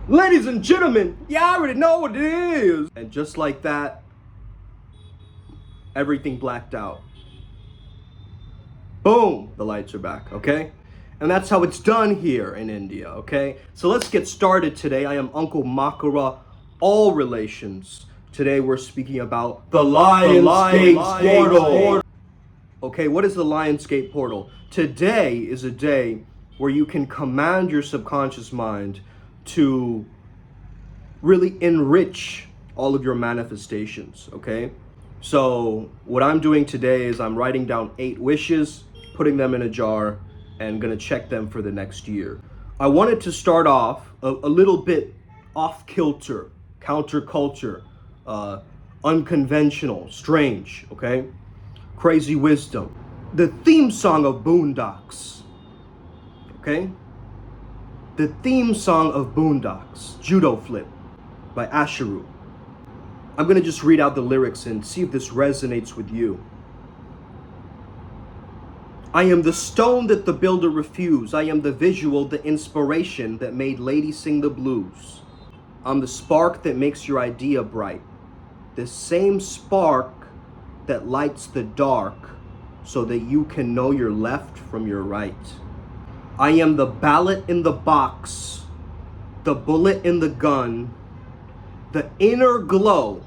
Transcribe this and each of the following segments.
Ladies and gentlemen, you already know what it is. And just like that, everything blacked out. Boom, the lights are back, okay? And that's how it's done here in India, okay? So let's get started today. I am Uncle Makara, all relations. Today we're speaking about the Lionsgate Portal. Okay, what is the Lionsgate Portal? Today is a day where you can command your subconscious mind to really enrich all of your manifestations, okay? So what I'm doing today is I'm writing down 8 wishes, putting them in a jar, and gonna check them for the next year. I wanted to start off a little bit off kilter, counterculture, unconventional, strange, okay? Crazy wisdom. The theme song of Boondocks, okay? The theme song of Boondocks, Judo Flip by Asheru. I'm gonna just read out the lyrics and see if this resonates with you. I am the stone that the builder refused. I am the visual, the inspiration that made ladies sing the blues. I'm the spark that makes your idea bright. The same spark that lights the dark so that you can know your left from your right. I am the ballot in the box, the bullet in the gun, the inner glow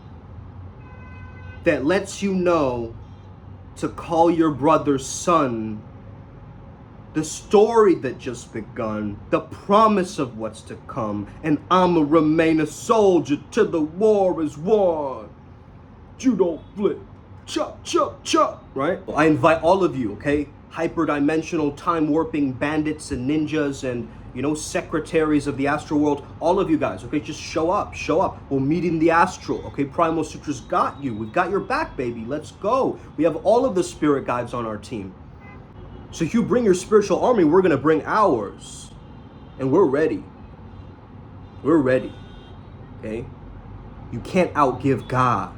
that lets you know to call your brother son, the story that just begun, the promise of what's to come, and I'ma remain a soldier till the war is won. Judo flip, chop, chop, chop, right? I invite all of you, okay? Hyperdimensional, time-warping bandits and ninjas and, you know, secretaries of the astral world, all of you guys, okay? Just show up. We'll meet in the astral, okay? Primal Sutra's got you. We've got your back, baby. Let's go. We have all of the spirit guides on our team. So if you bring your spiritual army, we're gonna bring ours. And we're ready. We're ready, okay? You can't outgive God.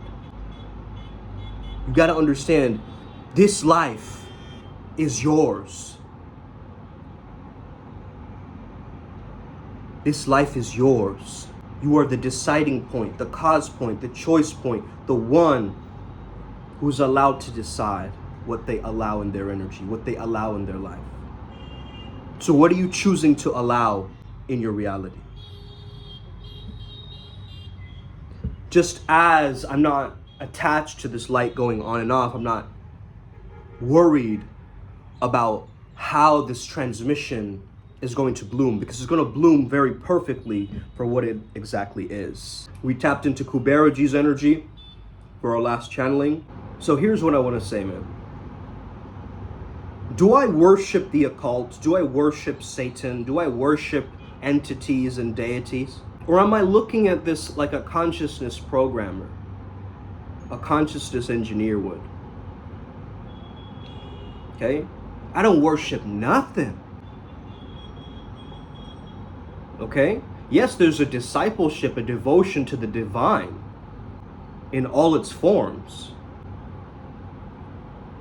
You gotta understand, this life is yours. This life is yours. You are the deciding point, the cause point, the choice point, the one who's allowed to decide what they allow in their energy, what they allow in their life. So what are you choosing to allow in your reality? Just as I'm not attached to this light going on and off, I'm not worried about how this transmission is going to bloom, because it's going to bloom very perfectly for what it exactly is. We tapped into Kuberaji's energy for our last channeling. So here's what I want to say, man. Do I worship the occult? Do I worship Satan? Do I worship entities and deities? Or am I looking at this like a consciousness programmer, a consciousness engineer would? Okay? I don't worship nothing. Okay? Yes, there's a discipleship, a devotion to the divine in all its forms.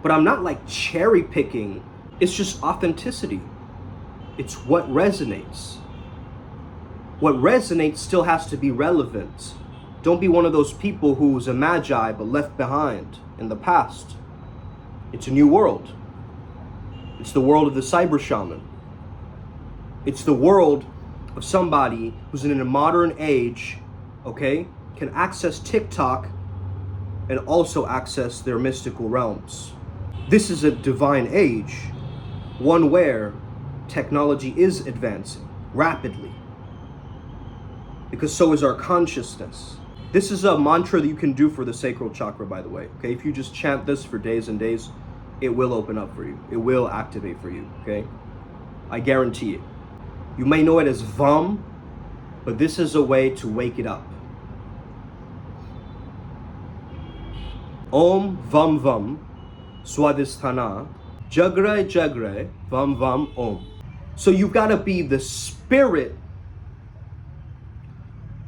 But I'm not like cherry picking. It's just authenticity. It's what resonates. What resonates still has to be relevant. Don't be one of those people who's a magi but left behind in the past. It's a new world. It's the world of the cyber shaman. It's the world of somebody who's in a modern age, okay, can access TikTok and also access their mystical realms. This is a divine age, one where technology is advancing rapidly, because so is our consciousness. This is a mantra that you can do for the sacral chakra, by the way, okay? If you just chant this for days and days, it will open up for you. It will activate for you, okay? I guarantee it. You may know it as VUM, but this is a way to wake it up. Om Vam Vam Swadhisthana Jagray Jagray Vam Vam Om. So you've got to be the spirit,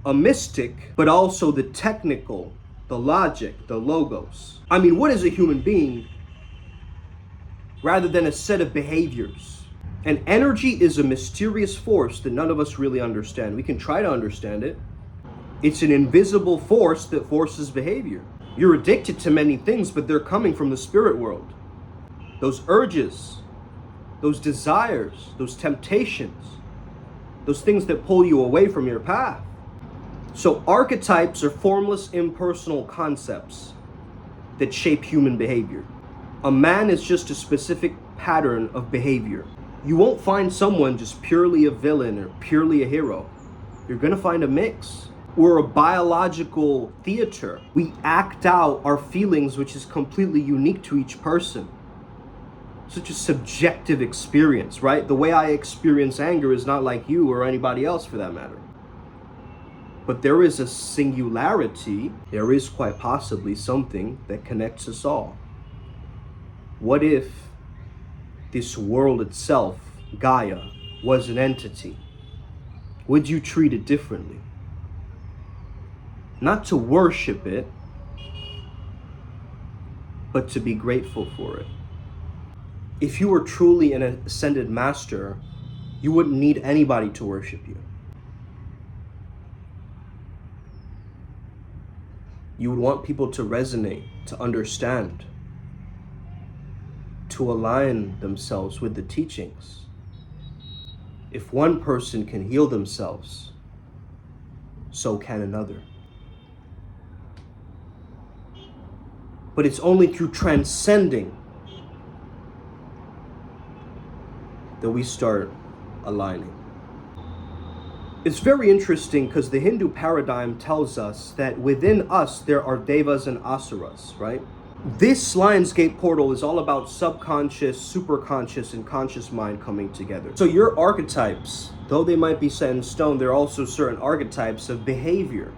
a mystic, but also the technical, the logic, the logos. I mean, what is a human being rather than a set of behaviors? And energy is a mysterious force that none of us really understand. We can try to understand it. It's an invisible force that forces behavior. You're addicted to many things, but they're coming from the spirit world. Those urges, those desires, those temptations, those things that pull you away from your path. So archetypes are formless, impersonal concepts that shape human behavior. A man is just a specific pattern of behavior. You won't find someone just purely a villain or purely a hero. You're gonna find a mix. We're a biological theater. We act out our feelings, which is completely unique to each person. Such a subjective experience, right? The way I experience anger is not like you or anybody else for that matter. But there is a singularity, there is quite possibly something that connects us all. What if this world itself, Gaia, was an entity? Would you treat it differently? Not to worship it, but to be grateful for it. If you were truly an ascended master, you wouldn't need anybody to worship you. You would want people to resonate, to understand, to align themselves with the teachings. If one person can heal themselves, so can another. But it's only through transcending that we start aligning. It's very interesting because the Hindu paradigm tells us that within us there are devas and asuras, right? This Lionsgate portal is all about subconscious, superconscious, and conscious mind coming together. So your archetypes, though they might be set in stone, there are also certain archetypes of behavior.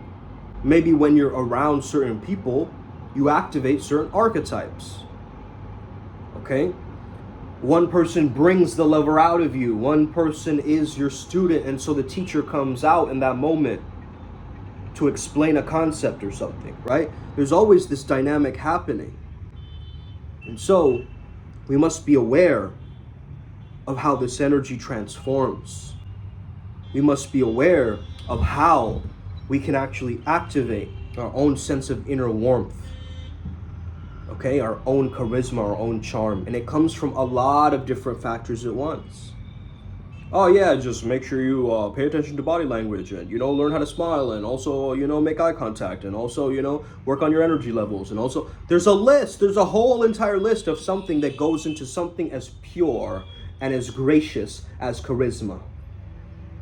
Maybe when you're around certain people, you activate certain archetypes. Okay? One person brings the lover out of you. One person is your student, and so the teacher comes out in that moment to explain a concept or something, right? There's always this dynamic happening. And so we must be aware of how this energy transforms. We must be aware of how we can actually activate our own sense of inner warmth. Okay, our own charisma, our own charm. And it comes from a lot of different factors at once. Oh yeah, just make sure you pay attention to body language and, learn how to smile and also, make eye contact and also, work on your energy levels. And also, there's a whole entire list of something that goes into something as pure and as gracious as charisma.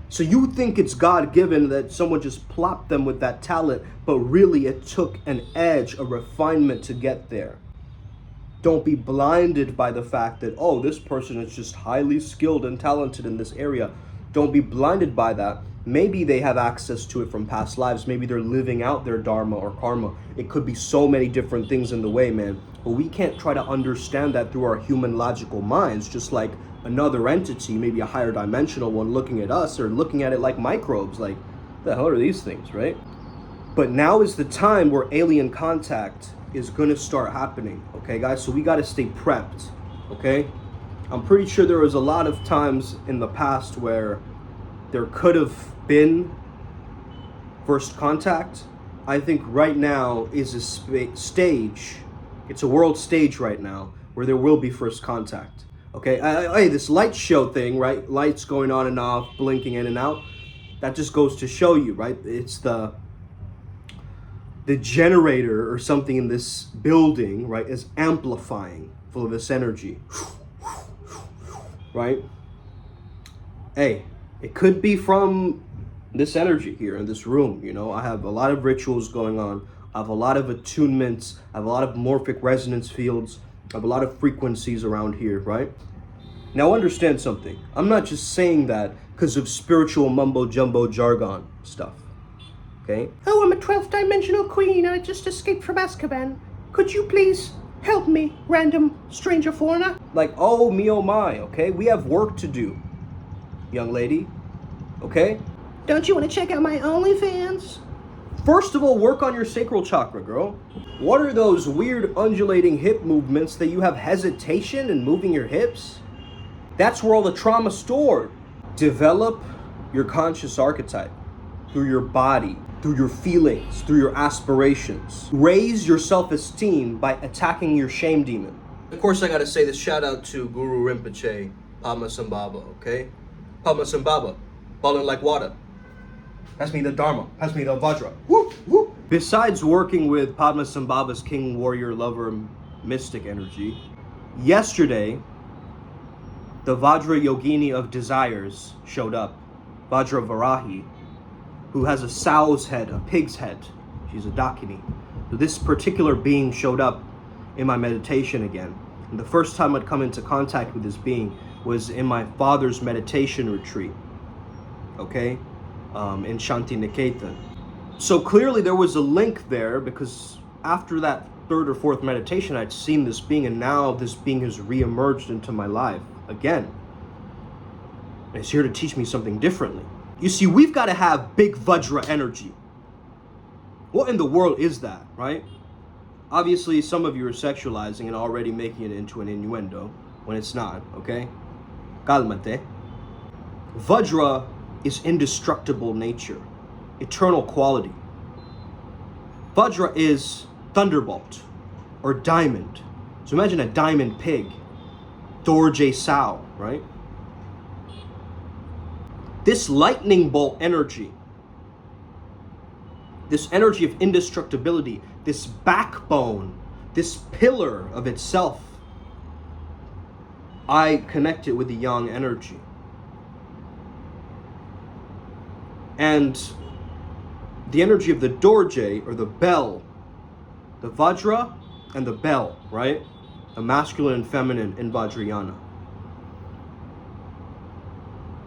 So you think it's God-given that someone just plopped them with that talent, but really it took an edge, a refinement to get there. Don't be blinded by the fact that, oh, this person is just highly skilled and talented in this area. Don't be blinded by that. Maybe they have access to it from past lives. Maybe they're living out their dharma or karma. It could be so many different things in the way, man. But we can't try to understand that through our human logical minds, just like another entity, maybe a higher dimensional one, looking at us or looking at it like microbes. Like, the hell are these things, right? But now is the time where alien contact is gonna start happening, okay, guys? So we gotta stay prepped, okay? I'm pretty sure there was a lot of times in the past where there could have been first contact. I think right now is a stage. It's a world stage right now where there will be first contact. Okay, hey, this light show thing, right? Lights going on and off, blinking in and out. That just goes to show you, right? It's the generator or something in this building, right, is amplifying full of this energy, right? Hey, it could be from this energy here in this room, I have a lot of rituals going on. I have a lot of attunements. I have a lot of morphic resonance fields. I have a lot of frequencies around here, right? Now understand something. I'm not just saying that because of spiritual mumbo jumbo jargon stuff. Okay? Oh, I'm a 12th dimensional queen. I just escaped from Azkaban. Could you please help me, random stranger foreigner? Like, oh me, oh my, okay? We have work to do, young lady, okay? Don't you want to check out my OnlyFans? First of all, work on your sacral chakra, girl. What are those weird undulating hip movements that you have hesitation in moving your hips? That's where all the trauma's stored. Develop your conscious archetype through your body, through your feelings, through your aspirations. Raise your self-esteem by attacking your shame demon. Of course, I gotta say this shout out to Guru Rinpoche, Padmasambhava, okay? Padmasambhava, balling like water. Pass me the Dharma, pass me the Vajra. Woo, woo. Besides working with Padmasambhava's King, Warrior, Lover, Mystic energy, yesterday, the Vajra Yogini of Desires showed up, Vajra Varahi, who has a sow's head, a pig's head. She's a Dakini. So this particular being showed up in my meditation again. And the first time I'd come into contact with this being was in my father's meditation retreat, okay, in Shanti Niketan. So clearly there was a link there, because after that third or fourth meditation, I'd seen this being, and now this being has re-emerged into my life again. And it's here to teach me something differently. You see, we've got to have big Vajra energy. What in the world is that, right? Obviously, some of you are sexualizing and already making it into an innuendo when it's not, okay? Calmate. Vajra is indestructible nature, eternal quality. Vajra is thunderbolt or diamond. So imagine a diamond pig, Dorje sow, right? This lightning bolt energy, this energy of indestructibility, this backbone, this pillar of itself, I connect it with the yang energy. And the energy of the Dorje, or the bell, the Vajra and the bell, right? The masculine and feminine in Vajrayana.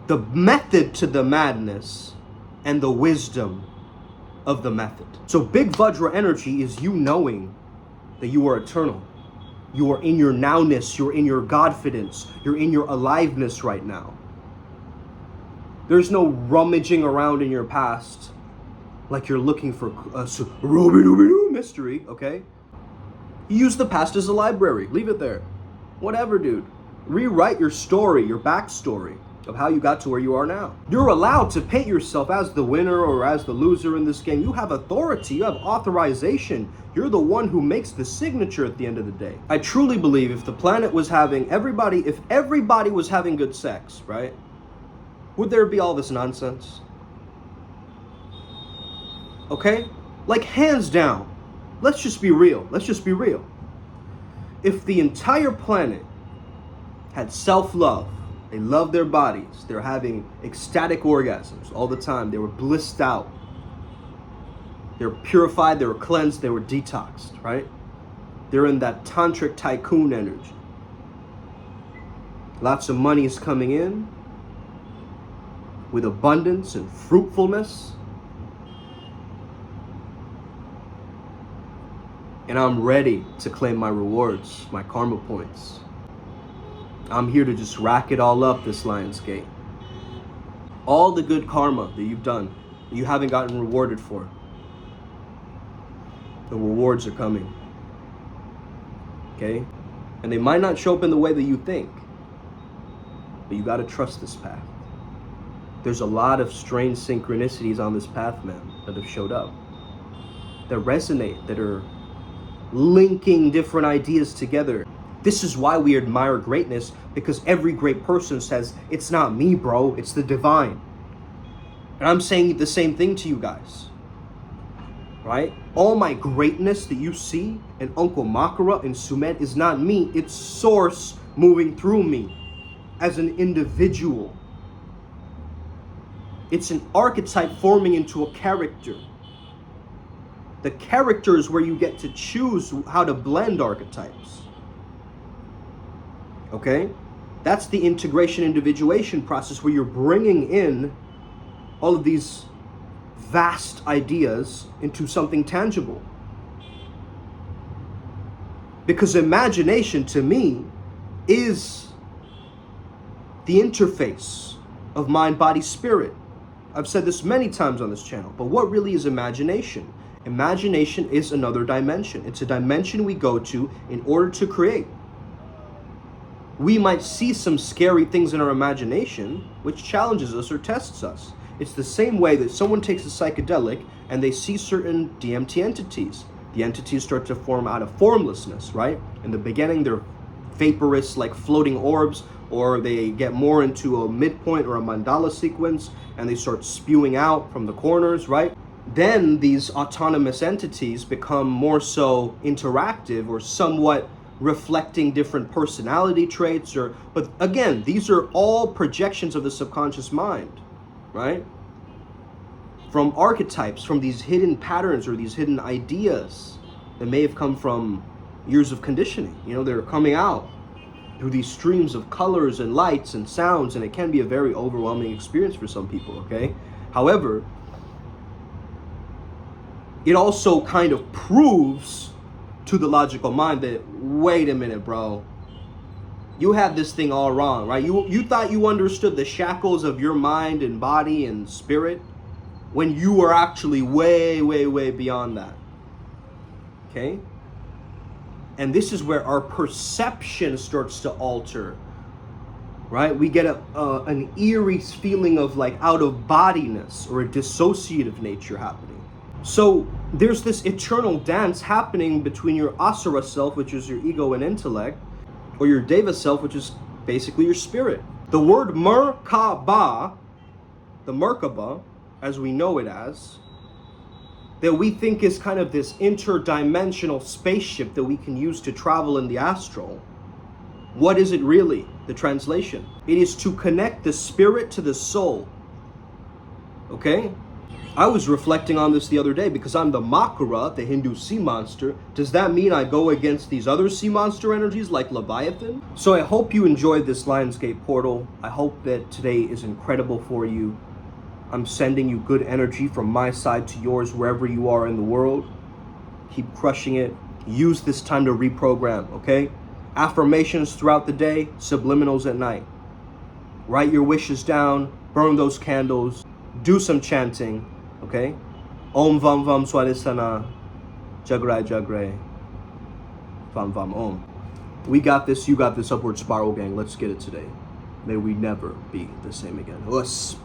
The method to the madness and the wisdom of the method. So big Vajra energy is you knowing that you are eternal. You are in your nowness, you're in your Godfidence, you're in your aliveness right now. There's no rummaging around in your past like you're looking for a mystery, okay? You use the past as a library, leave it there. Whatever, dude. Rewrite your story, your backstory of how you got to where you are now. You're allowed to paint yourself as the winner or as the loser in this game. You have authority, you have authorization. You're the one who makes the signature at the end of the day. I truly believe if the planet was having if everybody was having good sex, right? Would there be all this nonsense? Okay? Like, hands down. Let's just be real. Let's just be real. If the entire planet had self-love, they love their bodies, they're having ecstatic orgasms all the time, they were blissed out, they were purified, they were cleansed, they were detoxed, right? They're in that tantric tycoon energy. Lots of money is coming in with abundance and fruitfulness. And I'm ready to claim my rewards, my karma points. I'm here to just rack it all up, this Lion's Gate. All the good karma that you've done, that you haven't gotten rewarded for. The rewards are coming. Okay? And they might not show up in the way that you think. But you gotta trust this path. There's a lot of strange synchronicities on this path, man, that have showed up. That resonate, that are linking different ideas together. This is why we admire greatness, because every great person says, it's not me, bro, it's the divine. And I'm saying the same thing to you guys, right? All my greatness that you see in Uncle Makara and Sumet is not me, it's source moving through me as an individual. It's an archetype forming into a character. The character is where you get to choose how to blend archetypes. Okay? That's the integration individuation process, where you're bringing in all of these vast ideas into something tangible. Because imagination, to me, is the interface of mind, body, spirit. I've said this many times on this channel, but what really is imagination? Imagination is another dimension. It's a dimension we go to in order to create. we might see some scary things in our imagination, which challenges us or tests us. It's the same way that someone takes a psychedelic and they see certain DMT entities. The entities start to form out of formlessness, right? In the beginning, they're vaporous, like floating orbs, or they get more into a midpoint or a mandala sequence, and they start spewing out from the corners, right? Then these autonomous entities become more so interactive or somewhat reflecting different personality traits, but again, these are all projections of the subconscious mind, right? From archetypes, from these hidden patterns or these hidden ideas that may have come from years of conditioning. They're coming out through these streams of colors and lights and sounds, and it can be a very overwhelming experience for some people, okay? However, it also kind of proves to the logical mind that, wait a minute, bro, you had this thing all wrong, right? You thought you understood the shackles of your mind and body and spirit when you were actually way, way, way beyond that, okay? And this is where our perception starts to alter, right? We get an eerie feeling of like out-of-bodiness or a dissociative nature happening. So there's this eternal dance happening between your asura self, which is your ego and intellect, or your deva self, which is basically your spirit. The word Merkaba, the Merkaba, as we know it as, that we think is kind of this interdimensional spaceship that we can use to travel in the astral. What is it really? The translation. It is to connect the spirit to the soul. Okay? I was reflecting on this the other day because I'm the Makara, the Hindu sea monster. Does that mean I go against these other sea monster energies like Leviathan? So I hope you enjoyed this Lionsgate portal. I hope that today is incredible for you. I'm sending you good energy from my side to yours wherever you are in the world. Keep crushing it. Use this time to reprogram, okay? Affirmations throughout the day, subliminals at night. Write your wishes down, burn those candles, do some chanting, okay? Om Vam Vam Swadhisthana, Jagray Jagray, Vam Vam Om. We got this, you got this, Upward Spiral Gang. Let's get it today. May we never be the same again. Us.